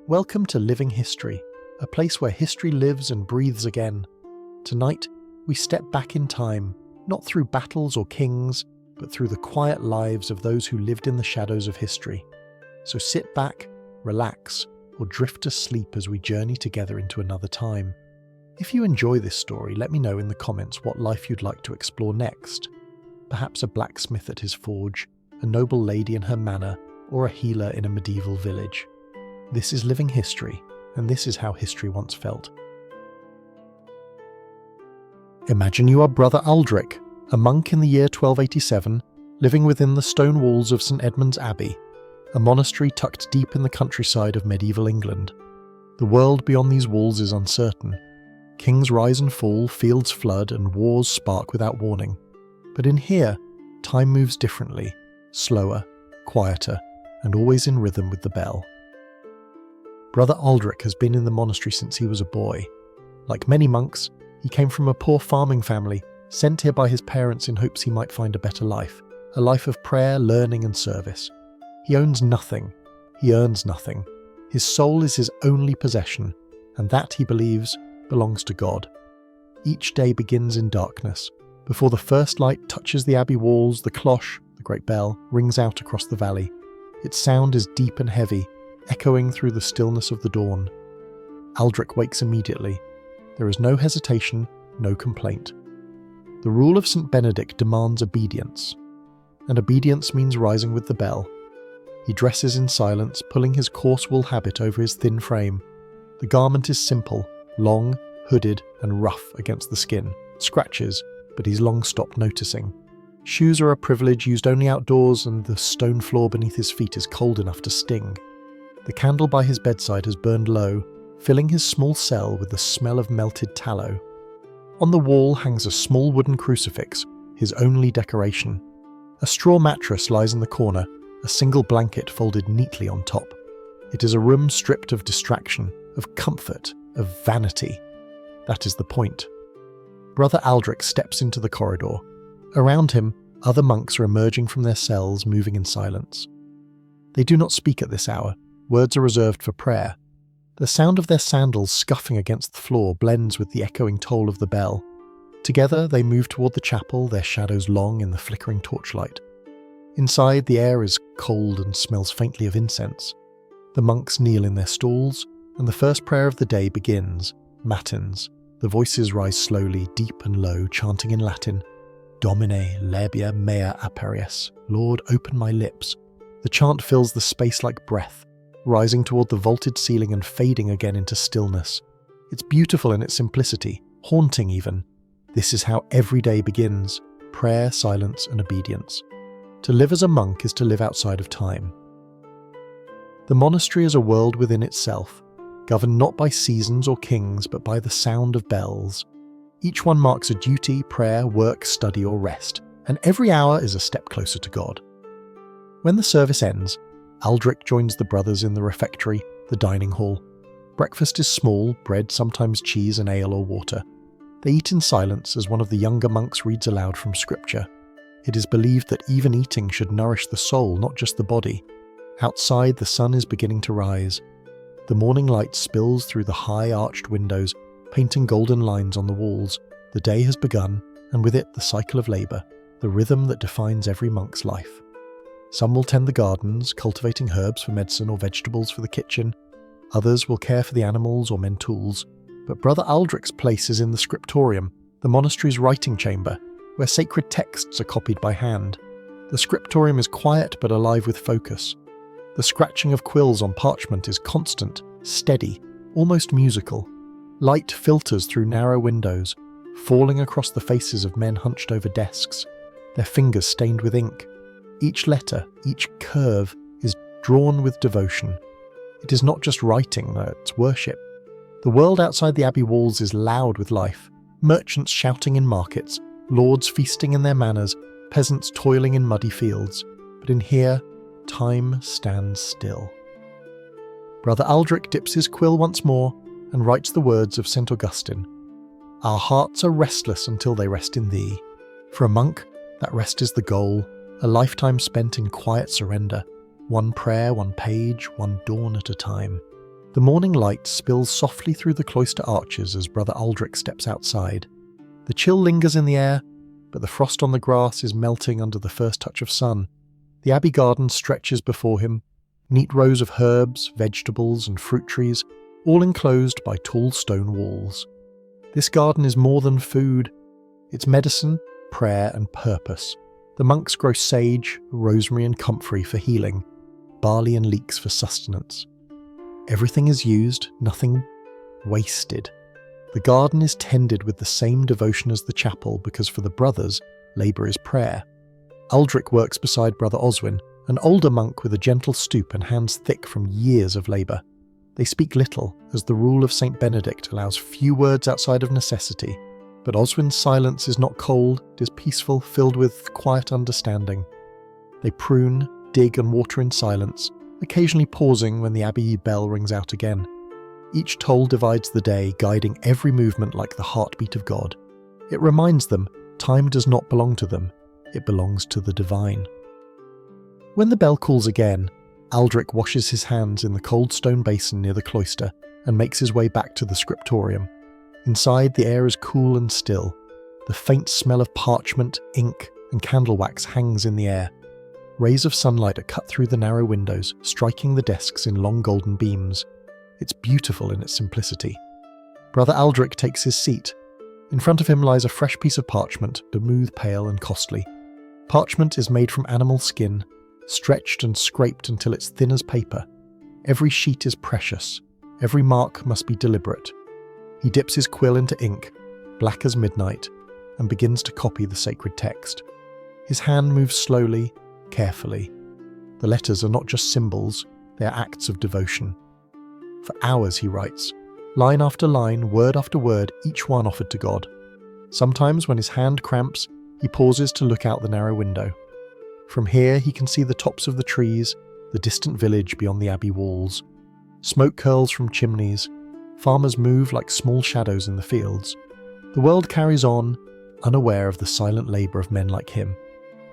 Welcome to Living History, a place where history lives and breathes again. Tonight, we step back in time, not through battles or kings, but through the quiet lives of those who lived in the shadows of history. So sit back, relax, or drift to sleep as we journey together into another time. If you enjoy this story, let me know in the comments what life you'd like to explore next. Perhaps a blacksmith at his forge, a noble lady in her manor, or a healer in a medieval village. This is Living History, and this is how history once felt. Imagine you are Brother Aldrich, a monk in the year 1287, living within the stone walls of St Edmund's Abbey, a monastery tucked deep in the countryside of medieval England. The world beyond these walls is uncertain. Kings rise and fall, fields flood, and wars spark without warning. But in here, time moves differently, slower, quieter, and always in rhythm with the bell. Brother Aldrich has been in the monastery since he was a boy. Like many monks, he came from a poor farming family, sent here by his parents in hopes he might find a better life, a life of prayer, learning and service. He owns nothing. He earns nothing. His soul is his only possession, and that, he believes, belongs to God. Each day begins in darkness. Before the first light touches the abbey walls, the cloche, the great bell, rings out across the valley. Its sound is deep and heavy, echoing through the stillness of the dawn. Aldrich wakes immediately. There is no hesitation, no complaint. The rule of St. Benedict demands obedience, and obedience means rising with the bell. He dresses in silence, pulling his coarse wool habit over his thin frame. The garment is simple, long, hooded, and rough against the skin. Scratches, but he's long stopped noticing. Shoes are a privilege used only outdoors, and the stone floor beneath his feet is cold enough to sting. The candle by his bedside has burned low, filling his small cell with the smell of melted tallow. On the wall hangs a small wooden crucifix, his only decoration. A straw mattress lies in the corner, a single blanket folded neatly on top. It is a room stripped of distraction, of comfort, of vanity. That is the point. Brother Aldrich steps into the corridor. Around him, other monks are emerging from their cells, moving in silence. They do not speak at this hour. Words are reserved for prayer. The sound of their sandals scuffing against the floor blends with the echoing toll of the bell. Together they move toward the chapel, their shadows long in the flickering torchlight. Inside, the air is cold and smells faintly of incense. The monks kneel in their stalls, and the first prayer of the day begins, matins. The voices rise slowly, deep and low, chanting in Latin, Domine labia mea aperies, Lord, open my lips. The chant fills the space like breath, rising toward the vaulted ceiling and fading again into stillness. It's beautiful in its simplicity, haunting even. This is how every day begins, prayer, silence and obedience. To live as a monk is to live outside of time. The monastery is a world within itself, governed not by seasons or kings, but by the sound of bells. Each one marks a duty, prayer, work, study or rest, and every hour is a step closer to God. When the service ends, Aldrich joins the brothers in the refectory, the dining hall. Breakfast is small, bread, sometimes cheese and ale or water. They eat in silence as one of the younger monks reads aloud from scripture. It is believed that even eating should nourish the soul, not just the body. Outside, the sun is beginning to rise. The morning light spills through the high arched windows, painting golden lines on the walls. The day has begun, and with it the cycle of labour, the rhythm that defines every monk's life. Some will tend the gardens, cultivating herbs for medicine or vegetables for the kitchen. Others will care for the animals or mend tools. But Brother Aldrich's place is in the scriptorium, the monastery's writing chamber, where sacred texts are copied by hand. The scriptorium is quiet but alive with focus. The scratching of quills on parchment is constant, steady, almost musical. Light filters through narrow windows, falling across the faces of men hunched over desks, their fingers stained with ink. Each letter, each curve, is drawn with devotion. It is not just writing, it's worship. The world outside the abbey walls is loud with life. Merchants shouting in markets, lords feasting in their manors, peasants toiling in muddy fields. But in here, time stands still. Brother Aldrich dips his quill once more and writes the words of St. Augustine. Our hearts are restless until they rest in thee. For a monk, that rest is the goal, a lifetime spent in quiet surrender, one prayer, one page, one dawn at a time. The morning light spills softly through the cloister arches as Brother Aldrich steps outside. The chill lingers in the air, but the frost on the grass is melting under the first touch of sun. The abbey garden stretches before him, neat rows of herbs, vegetables, and fruit trees, all enclosed by tall stone walls. This garden is more than food. It's medicine, prayer, and purpose. The monks grow sage, rosemary, and comfrey for healing, barley and leeks for sustenance. Everything is used, nothing wasted. The garden is tended with the same devotion as the chapel because for the brothers, labour is prayer. Aldrich works beside Brother Oswin, an older monk with a gentle stoop and hands thick from years of labour. They speak little, as the rule of St. Benedict allows few words outside of necessity, but Oswin's silence is not cold, it is peaceful, filled with quiet understanding. They prune, dig and water in silence, occasionally pausing when the abbey bell rings out again. Each toll divides the day, guiding every movement like the heartbeat of God. It reminds them time does not belong to them, it belongs to the divine. When the bell calls again, Aldrich washes his hands in the cold stone basin near the cloister and makes his way back to the scriptorium. Inside, the air is cool and still. The faint smell of parchment, ink, and candle wax hangs in the air. Rays of sunlight are cut through the narrow windows, striking the desks in long golden beams. It's beautiful in its simplicity. Brother Aldrich takes his seat. In front of him lies a fresh piece of parchment, smooth, pale, and costly. Parchment is made from animal skin, stretched and scraped until it's thin as paper. Every sheet is precious. Every mark must be deliberate. He dips his quill into ink, black as midnight, and begins to copy the sacred text. His hand moves slowly, carefully. The letters are not just symbols, they are acts of devotion. For hours he writes, line after line, word after word, each one offered to God. Sometimes when his hand cramps, he pauses to look out the narrow window. From here he can see the tops of the trees, the distant village beyond the abbey walls. Smoke curls from chimneys. Farmers move like small shadows in the fields. The world carries on, unaware of the silent labour of men like him.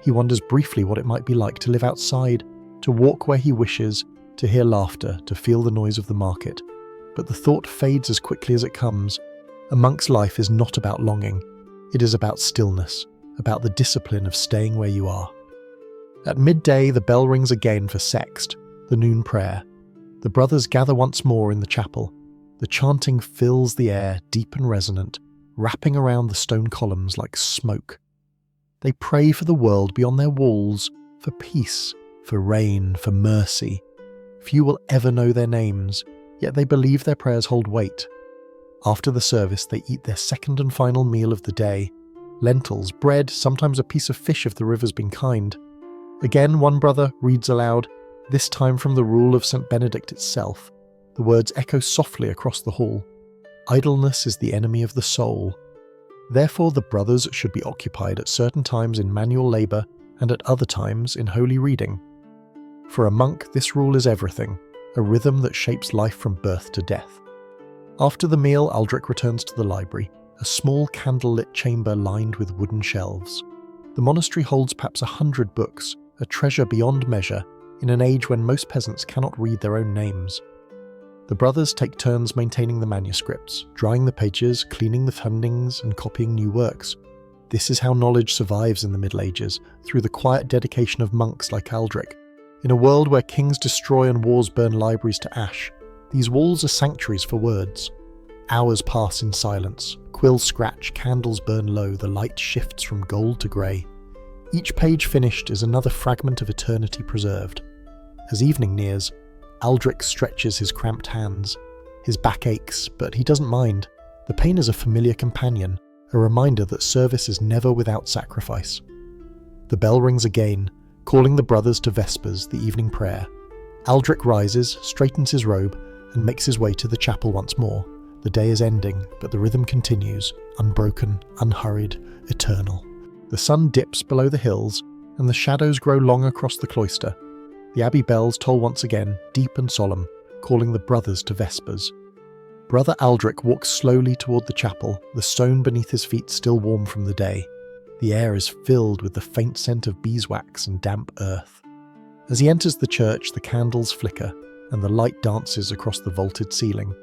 He wonders briefly what it might be like to live outside, to walk where he wishes, to hear laughter, to feel the noise of the market. But the thought fades as quickly as it comes. A monk's life is not about longing. It is about stillness, about the discipline of staying where you are. At midday, the bell rings again for sext, the noon prayer. The brothers gather once more in the chapel. The chanting fills the air, deep and resonant, wrapping around the stone columns like smoke. They pray for the world beyond their walls, for peace, for rain, for mercy. Few will ever know their names, yet they believe their prayers hold weight. After the service, they eat their second and final meal of the day. Lentils, bread, sometimes a piece of fish if the river's been kind. Again, one brother reads aloud, this time from the rule of St. Benedict itself. The words echo softly across the hall. Idleness is the enemy of the soul. Therefore the brothers should be occupied at certain times in manual labour and at other times in holy reading. For a monk, this rule is everything, a rhythm that shapes life from birth to death. After the meal, Aldrich returns to the library, a small candle-lit chamber lined with wooden shelves. The monastery holds perhaps 100 books, a treasure beyond measure, in an age when most peasants cannot read their own names. The brothers take turns maintaining the manuscripts, drying the pages, cleaning the fundings, and copying new works. This is how knowledge survives in the Middle Ages, through the quiet dedication of monks like Aldrich. In a world where kings destroy and wars burn libraries to ash, these walls are sanctuaries for words. Hours pass in silence, quills scratch, candles burn low, the light shifts from gold to grey. Each page finished is another fragment of eternity preserved. As evening nears, Aldrich stretches his cramped hands. His back aches, but he doesn't mind. The pain is a familiar companion, a reminder that service is never without sacrifice. The bell rings again, calling the brothers to Vespers, the evening prayer. Aldrich rises, straightens his robe, and makes his way to the chapel once more. The day is ending, but the rhythm continues, unbroken, unhurried, eternal. The sun dips below the hills, and the shadows grow long across the cloister. The abbey bells toll once again, deep and solemn, calling the brothers to Vespers. Brother Aldrich walks slowly toward the chapel, the stone beneath his feet still warm from the day. The air is filled with the faint scent of beeswax and damp earth. As he enters the church, the candles flicker. and the light dances across the vaulted ceiling.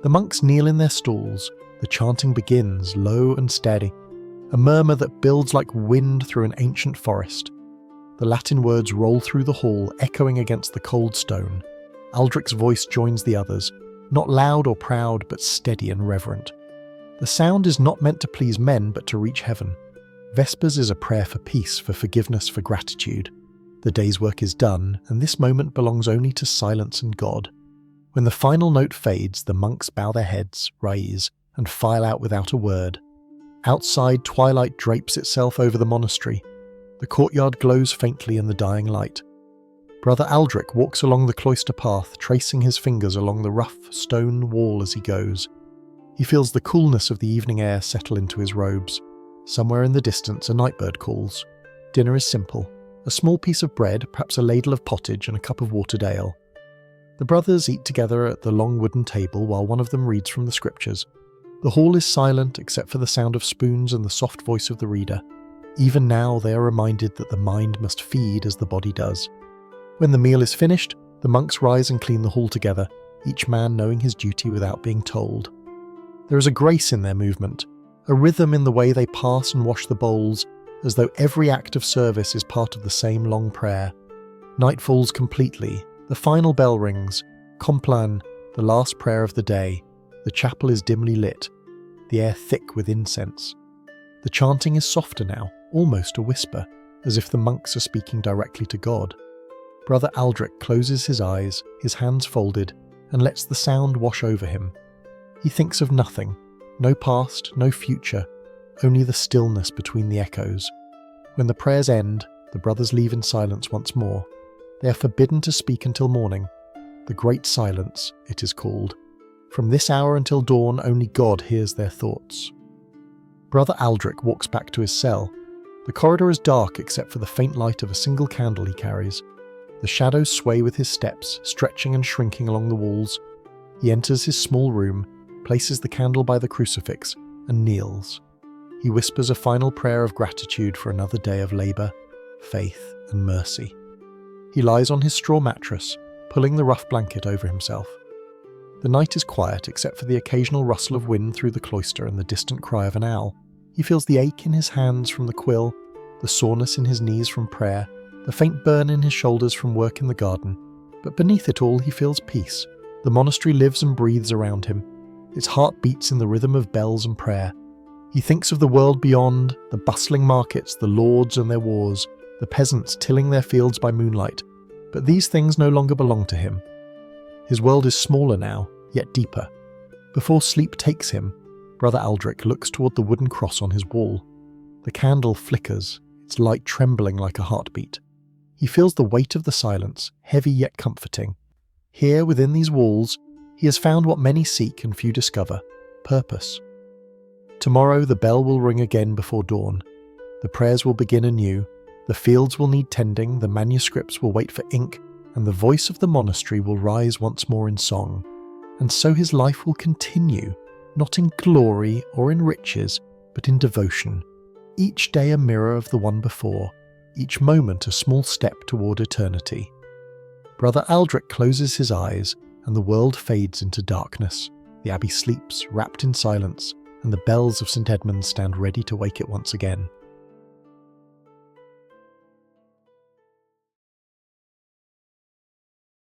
The monks kneel in their stalls. The chanting begins, low and steady, a murmur that builds like wind through an ancient forest. The Latin words roll through the hall, echoing against the cold stone. Aldrich's voice joins the others, not loud or proud, but steady and reverent. The sound is not meant to please men, but to reach heaven. Vespers is a prayer for peace, for forgiveness, for gratitude. The day's work is done, and this moment belongs only to silence and God. When the final note fades, the monks bow their heads, rise, and file out without a word. Outside, twilight drapes itself over the monastery. The courtyard glows faintly in the dying light. Brother Aldrich walks along the cloister path, tracing his fingers along the rough stone wall as he goes. He feels the coolness of the evening air settle into his robes. Somewhere in the distance, a nightbird calls. Dinner is simple. A small piece of bread, perhaps a ladle of pottage, and a cup of watered ale. The brothers eat together at the long wooden table while one of them reads from the scriptures. The hall is silent except for the sound of spoons and the soft voice of the reader. Even now they are reminded that the mind must feed as the body does. When the meal is finished, the monks rise and clean the hall together, each man knowing his duty without being told. There is a grace in their movement, a rhythm in the way they pass and wash the bowls, as though every act of service is part of the same long prayer. Night falls completely. The final bell rings. Compline, the last prayer of the day. The chapel is dimly lit, the air thick with incense. The chanting is softer now, almost a whisper, as if the monks are speaking directly to God. Brother Aldrich closes his eyes, his hands folded, and lets the sound wash over him. He thinks of nothing, no past, no future, only the stillness between the echoes. When the prayers end, the brothers leave in silence once more. They are forbidden to speak until morning. The Great Silence, it is called. From this hour until dawn, only God hears their thoughts. Brother Aldrich walks back to his cell. The corridor is dark except for the faint light of a single candle he carries. The shadows sway with his steps, stretching and shrinking along the walls. He enters his small room, places the candle by the crucifix, and kneels. He whispers a final prayer of gratitude for another day of labour, faith, and mercy. He lies on his straw mattress, pulling the rough blanket over himself. The night is quiet except for the occasional rustle of wind through the cloister and the distant cry of an owl. He feels the ache in his hands from the quill, the soreness in his knees from prayer, the faint burn in his shoulders from work in the garden. But beneath it all he feels peace. The monastery lives and breathes around him. Its heart beats in the rhythm of bells and prayer. He thinks of the world beyond, the bustling markets, the lords and their wars, the peasants tilling their fields by moonlight. But these things no longer belong to him. His world is smaller now, yet deeper. Before sleep takes him, Brother Aldrich looks toward the wooden cross on his wall. The candle flickers, its light trembling like a heartbeat. He feels the weight of the silence, heavy yet comforting. Here, within these walls, he has found what many seek and few discover: purpose. Tomorrow the bell will ring again before dawn. The prayers will begin anew. The fields will need tending, the manuscripts will wait for ink, and the voice of the monastery will rise once more in song. And so his life will continue, not in glory or in riches, but in devotion. Each day a mirror of the one before, each moment a small step toward eternity. Brother Aldrich closes his eyes, and the world fades into darkness. The abbey sleeps, wrapped in silence, and the bells of St. Edmund's stand ready to wake it once again.